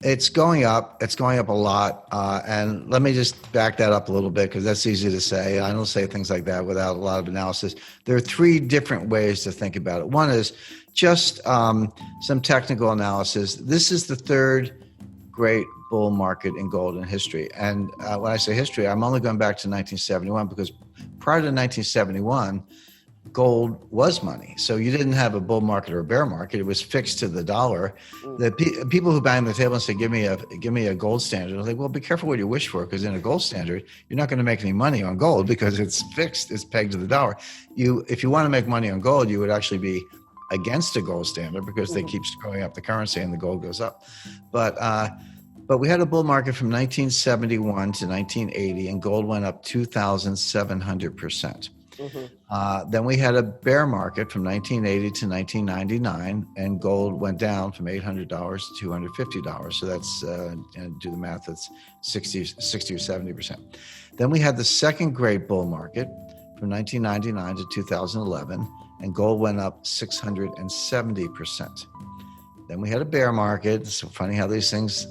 It's going up. It's going up a lot. And let me just back that up a little bit because that's easy to say. I don't say things like that without a lot of analysis. There are three different ways to think about it. One is just some technical analysis. This is the third great bull market in gold in history. And when I say history, I'm only going back to 1971 because prior to 1971, gold was money. So you didn't have a bull market or a bear market. It was fixed to the dollar. The people who bang the table and say, give me a gold standard. I was like, well, be careful what you wish for, because in a gold standard, you're not going to make any money on gold because it's fixed, it's pegged to the dollar. If you want to make money on gold, you would actually be against a gold standard because they keep screwing up the currency and the gold goes up. But we had a bull market from 1971 to 1980 and gold went up 2,700%. Then we had a bear market from 1980 to 1999, and gold went down from $800 to $250. So that's, do the math, that's 60 or 70%. Then we had the second great bull market from 1999 to 2011, and gold went up 670%. Then we had a bear market. It's so funny how these things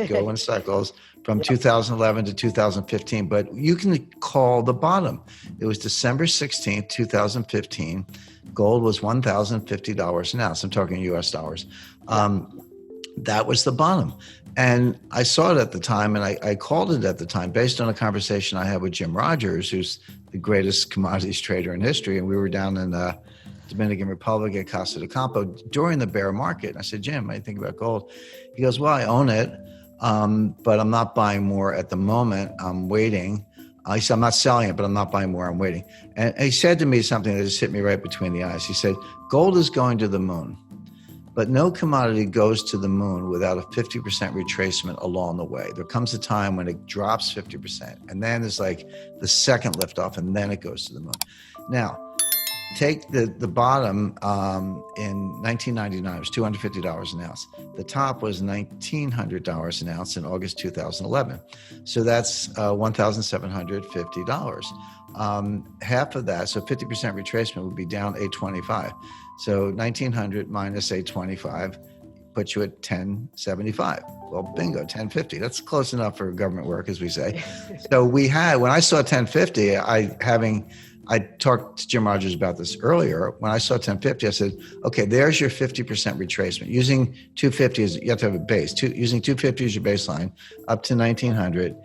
go in cycles. From 2011 to 2015, but you can call the bottom. It was December 16th, 2015. Gold was $1,050 an ounce. I'm talking US dollars. That was the bottom. And I saw it at the time, and I called it at the time based on a conversation I had with Jim Rodgers, who's the greatest commodities trader in history. And we were down in the Dominican Republic at Casa de Campo during the bear market. And I said, Jim, what do you think about gold? He goes, well, I own it. But I'm not buying more at the moment. I'm waiting. He said, I'm not selling it, but I'm not buying more. I'm waiting. And he said to me something that just hit me right between the eyes. He said, gold is going to the moon, but no commodity goes to the moon without a 50% retracement along the way. There comes a time when it drops 50%, and then there's like the second liftoff, and then it goes to the moon. Now, take the bottom in 1999, it was $250 an ounce. The top was $1,900 an ounce in August 2011. So that's $1,750. Half of that, so 50% retracement would be down $825. So 1,900 minus $825 puts you at 1,075. Well, bingo, 1,050. That's close enough for government work, as we say. So when I saw 1,050, I talked to Jim Rodgers about this earlier. When I saw 1,050, I said, okay, there's your 50% retracement. Using 250 you have to have a base. Using 250 as your baseline, up to 1,900,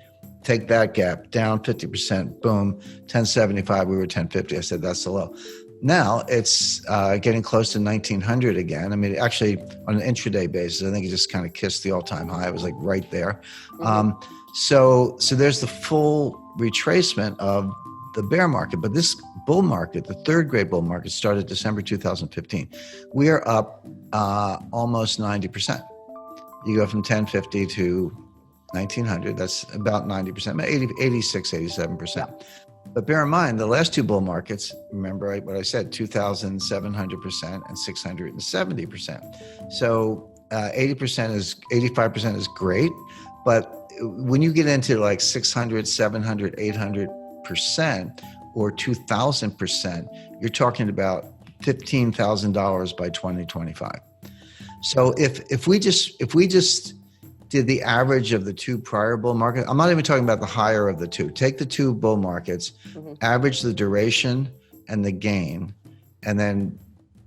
take that gap, down 50%, boom, 1,075, we were 1,050. I said, that's the low. Now it's getting close to 1,900 again. I mean, actually, on an intraday basis, I think it just kind of kissed the all-time high. It was like right there. So there's the full retracement of the bear market. But this bull market, the third great bull market, started December 2015. We are up almost 90%. You go from 1,050 to 1,900. That's about 90%, 86, 87%. Yeah. But bear in mind, the last two bull markets, remember what I said, 2,700% and 670%. So 85% is great. But when you get into like 600, 700, 800%, or 2,000%, you're talking about $15,000 by 2025. So if we just did the average of the two prior bull markets, I'm not even talking about the higher of the two. Take the two bull markets, average the duration and the gain, and then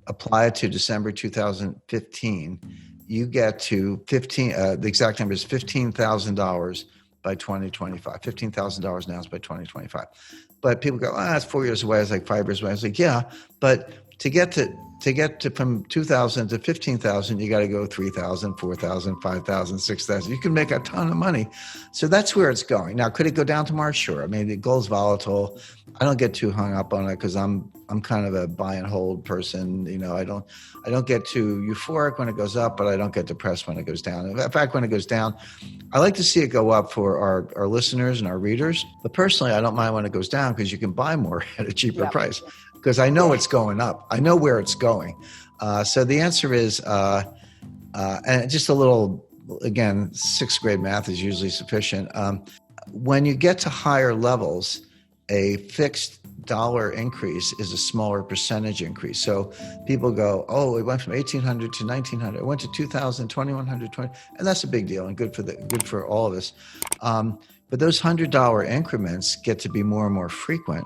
apply it to December 2015. You get to the exact number is $15,000 by 2025, $15,000 an ounce by 2025. But people go, that's 4 years away. It's like 5 years away. I was like, yeah, but to get to from 2,000 to 15,000, you got to go 3,000, 4,000, 5,000, 6,000. You can make a ton of money. So that's where it's going. Now, could it go down tomorrow? Sure. I mean, the gold's volatile. I don't get too hung up on it because I'm kind of a buy and hold person. You know, I don't get too euphoric when it goes up, but I don't get depressed when it goes down. In fact, when it goes down, I like to see it go up for our listeners and our readers. But personally, I don't mind when it goes down because you can buy more at a cheaper price. Because I know it's going up. I know where it's going. So the answer is, and just a little, again, sixth grade math is usually sufficient. When you get to higher levels, a fixed dollar increase is a smaller percentage increase. So people go, oh, it went from 1,800 to 1,900. It went to 2,000, 2,100, and that's a big deal and good for all of us. But those $100 increments get to be more and more frequent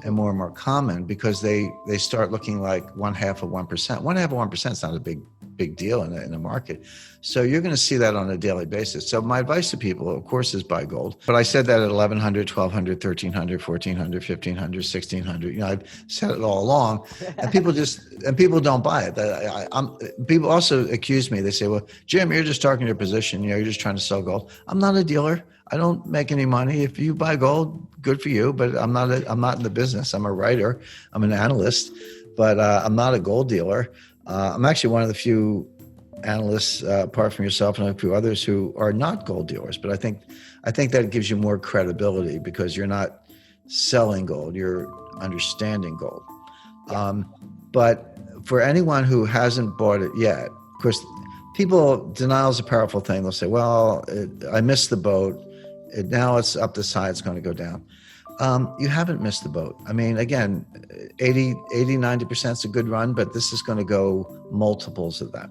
and more common because they start looking like 1/2 of 1%. 1/2 of 1% is not a big deal in a market. So you're going to see that on a daily basis. So my advice to people, of course, is buy gold. But I said that at 1,100, 1,200, 1,300, 1,400, 1,500, 1,600. You know, I've said it all along, and people don't buy it. People also accuse me. They say, "Well, Jim, you're just talking your position. You know, you're just trying to sell gold." I'm not a dealer. I don't make any money. If you buy gold, good for you. But I'm not in the business. I'm a writer. I'm an analyst, but I'm not a gold dealer. I'm actually one of the few analysts, apart from yourself and a few others, who are not gold dealers. But I think that gives you more credibility because you're not selling gold, you're understanding gold. But for anyone who hasn't bought it yet, of course, denial is a powerful thing. They'll say, well, I missed the boat. Now it's up the side, it's going to go down. You haven't missed the boat. I mean, again, 80, 90% is a good run, but this is going to go multiples of that.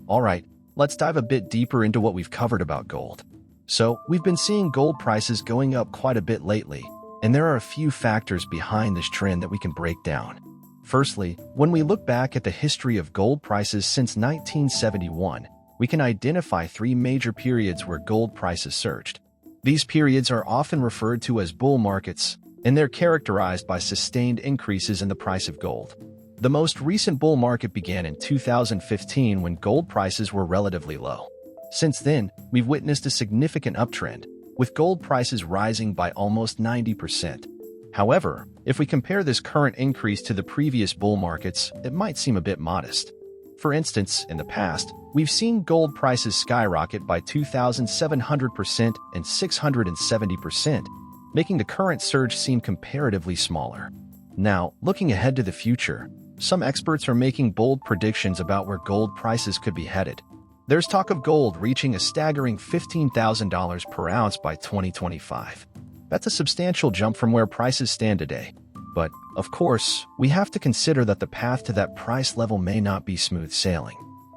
All right, let's dive a bit deeper into what we've covered about gold. So, we've been seeing gold prices going up quite a bit lately, and there are a few factors behind this trend that we can break down. Firstly, when we look back at the history of gold prices since 1971, we can identify 3 major periods where gold prices surged. These periods are often referred to as bull markets, and they're characterized by sustained increases in the price of gold. The most recent bull market began in 2015 when gold prices were relatively low. Since then, we've witnessed a significant uptrend, with gold prices rising by almost 90%. However, if we compare this current increase to the previous bull markets, it might seem a bit modest. For instance, in the past, we've seen gold prices skyrocket by 2,700% and 670%, making the current surge seem comparatively smaller. Now, looking ahead to the future, some experts are making bold predictions about where gold prices could be headed. There's talk of gold reaching a staggering $15,000 per ounce by 2025. That's a substantial jump from where prices stand today. But, of course, we have to consider that the path to that price level may not be smooth sailing.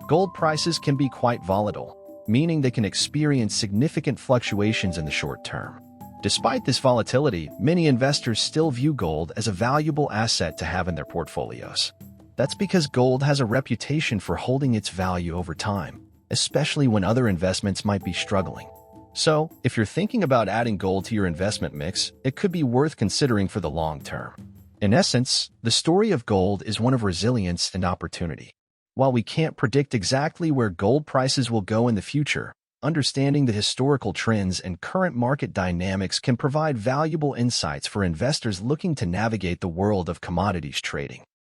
Gold prices can be quite volatile, meaning they can experience significant fluctuations in the short term. Despite this volatility, many investors still view gold as a valuable asset to have in their portfolios. That's because gold has a reputation for holding its value over time, especially when other investments might be struggling. So, if you're thinking about adding gold to your investment mix, it could be worth considering for the long term. In essence, the story of gold is one of resilience and opportunity. While we can't predict exactly where gold prices will go in the future, understanding the historical trends and current market dynamics can provide valuable insights for investors looking to navigate the world of commodities trading.